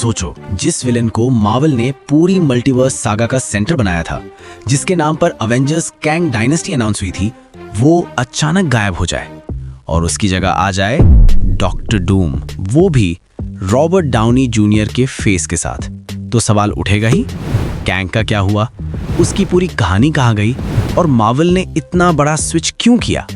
सोचो, जिस विलेन को मार्वल ने पूरी मल्टीवर्स सागा का सेंटर बनाया था, जिसके नाम पर अवेंजर्स कैंग डायनेस्टी अनाउंस हुई थी, वो अचानक गायब हो जाए और उसकी जगह आ जाए डॉक्टर डूम, वो भी रॉबर्ट डाउनी जूनियर के फेस के साथ। तो सवाल उठेगा ही, कैंग का क्या हुआ, उसकी पूरी कहानी कहाँ गई और मार्वल ने इतना बड़ा स्विच क्यों किया?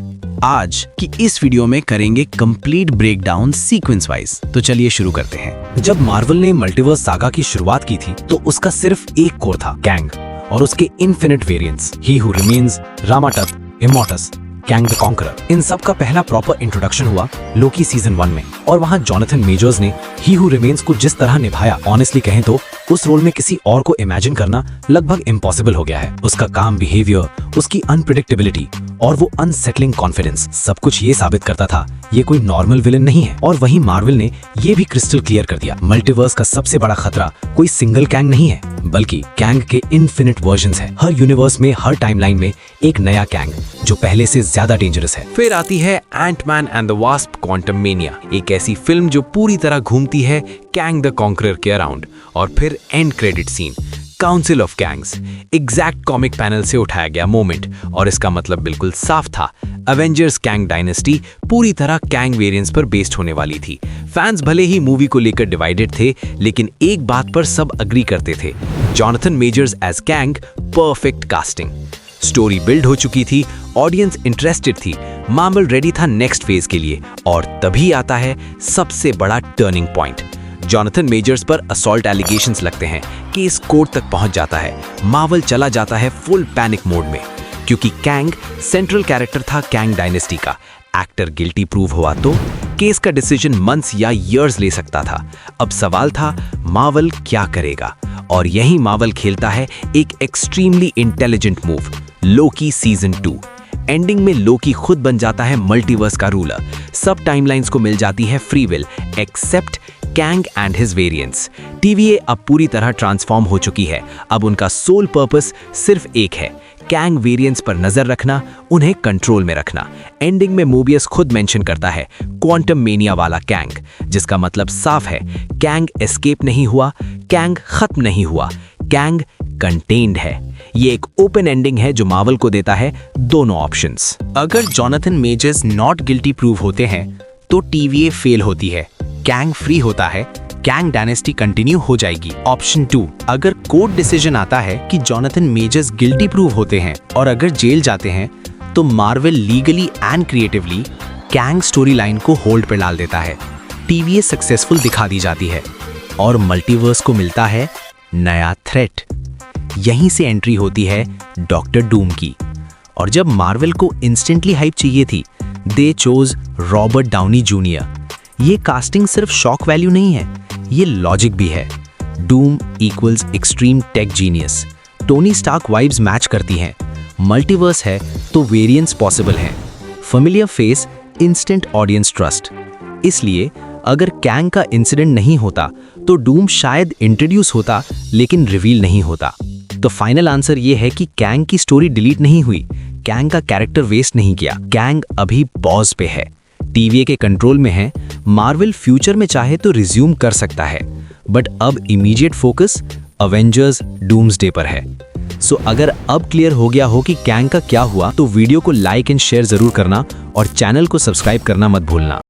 आज की इस वीडियो में करेंगे कंप्लीट ब्रेकडाउन सीक्वेंस वाइज। तो चलिए शुरू करते हैं। जब मार्वल ने मल्टीवर्स सागा की शुरुआत की थी तो उसका सिर्फ एक कोर था, कैंग, और उसके infinite variants, he who remains, Rama Tut, Immortus, Kang the conqueror. इन सब का पहला प्रॉपर इंट्रोडक्शन हुआ लोकी सीजन 1 में, और वहां जॉनथन मेजर्स ने ही हु रिमेन्स को जिस तरह निभाया, ऑनेस्टली कहें तो उस रोल में किसी और को इमेजिन करना लगभग इम्पॉसिबल हो गया है। उसका काम बिहेवियर, उसकी अनप्रिडिक्टेबिलिटी और वो अनसेटलिंग कॉन्फिडेंस, सब कुछ ये साबित करता था ये कोई नॉर्मल विलेन नहीं है। और वहीं मार्वल ने ये भी क्रिस्टल क्लियर कर दिया, मल्टीवर्स का सबसे बड़ा खतरा कोई सिंगल कैंग नहीं है, बल्कि कैंग के इन्फिनिट वर्जन्स हैं। हर यूनिवर्स में, हर टाइमलाइन में एक नया कैंग जो पहले से ज्यादा डेंजरस है। फिर आती है Ant Man and the Wasp Quantumania, एक ऐसी फिल्म जो पूरी तरह घूमती है कैंग द कॉन्करर के अराउंड। और फिर end credit scene, council of Kangs, exact comic panel से उठाया गया मोमेंट, और इसका मतलब बिल्कुल साफ था, अवेंजर्स कैंग डायनेस्टी पूरी तरह कैंग वेरिएंट्स पर बेस्ड होने वाली थी। फैंस भले ही मूवी को लेकर डिवाइडेड थे, लेकिन एक बात पर सब अग्री करते थे, Jonathan Majors as Kang, perfect casting. Story build हो चुकी थी, ऑडियंस इंटरेस्टेड थी, मार्वल रेडी था नेक्स्ट फेज के लिए। और तभी आता है सबसे बड़ा टर्निंग पॉइंट। जॉनथन मेजर्स पर असॉल्ट एलिगेशंस लगते हैं, केस कोर्ट तक पहुंच जाता है, मार्वल चला जाता है फुल पैनिक मोड में, क्योंकि कैंग सेंट्रल कैरेक्टर था कैंग डायनेस्टी का। एक्टर गिल्टी प्रूव हुआ तो केस का डिसीजन मंथ्स या इयर्स ले सकता था। अब सवाल था मार्वल क्या करेगा, और यही मार्वल खेलता है एक extremely intelligent move, Loki season 2। Ending में लोकी खुद बन जाता है मल्टीवर्स का रूलर, सब टाइमलाइंस को मिल जाती है free will except Kang and his variants. TVA अब पूरी तरह ट्रांसफॉर्म हो चुकी है। अब उनका सोल पर्पस सिर्फ एक है, कैंग वेरिएंट्स पर नजर रखना, उन्हें कंट्रोल में रखना। एंडिंग में मोबियस खुद मेंशन करता है क्वांटम मेनिया वाला कैंग, जिसका मतलब साफ है, कैंग एस्केप नहीं हुआ, कैंग खत्म नहीं हुआ, कैंग कंटेन्ड है। ये एक ओपन एंडिंग है जो मार्वल को देता है दोनों ऑप्शंस। अगर Jonathan measures not guilty prove होते हैं तो टीवीए फेल होती है, कैंग फ्री होता है, कैंग डायनेस्टी कंटिन्यू हो जाएगी। ऑप्शन 2, अगर कोर्ट डिसीजन आता है कि जॉनथन मेजर्स गिल्टी प्रूव होते हैं और अगर जेल जाते हैं, तो Marvel legally and creatively Kang story line को होल्ड पर डाल देता है, टीवीए सक्सेसफुल दिखा दी जाती है और मल्टीवर्स को मिलता है नया थ्रेट। यहीं से एंट्री होती है डॉक्टर डूम की। और जब मार्वल को इंस्टेंटली हाइप चाहिए थी, they chose Robert Downey Junior. ये कास्टिंग सिर्फ शॉक वैल्यू नहीं है, ये लॉजिक भी है। Doom equals extreme tech genius, Tony Stark vibes match करती हैं, मल्टीवर्स है तो वेरिएंट्स पॉसिबल हैं, familiar face, instant audience trust. इसलिए अगर कैंग का इंसिडेंट नहीं होता तो डूम शायद इंट्रोड्यूस होता लेकिन रिवील नहीं होता। तो फाइनल आंसर ये है कि कैंग की स्टोरी डिलीट नहीं हुई, कैंग का कैरेक्टर वेस्ट नहीं किया, कैंग अभी पॉज पे है, टीवीए के कंट्रोल में है। मार्वल फ्यूचर में चाहे तो रिज्यूम कर सकता है, बट अब इमीडिएट फोकस अवेंजर्स डूम्सडे पर है। सो अगर अब क्लियर हो गया हो कि कैंग का क्या हुआ, तो वीडियो को लाइक एंड शेयर जरूर करना और चैनल को सब्सक्राइब करना मत भूलना।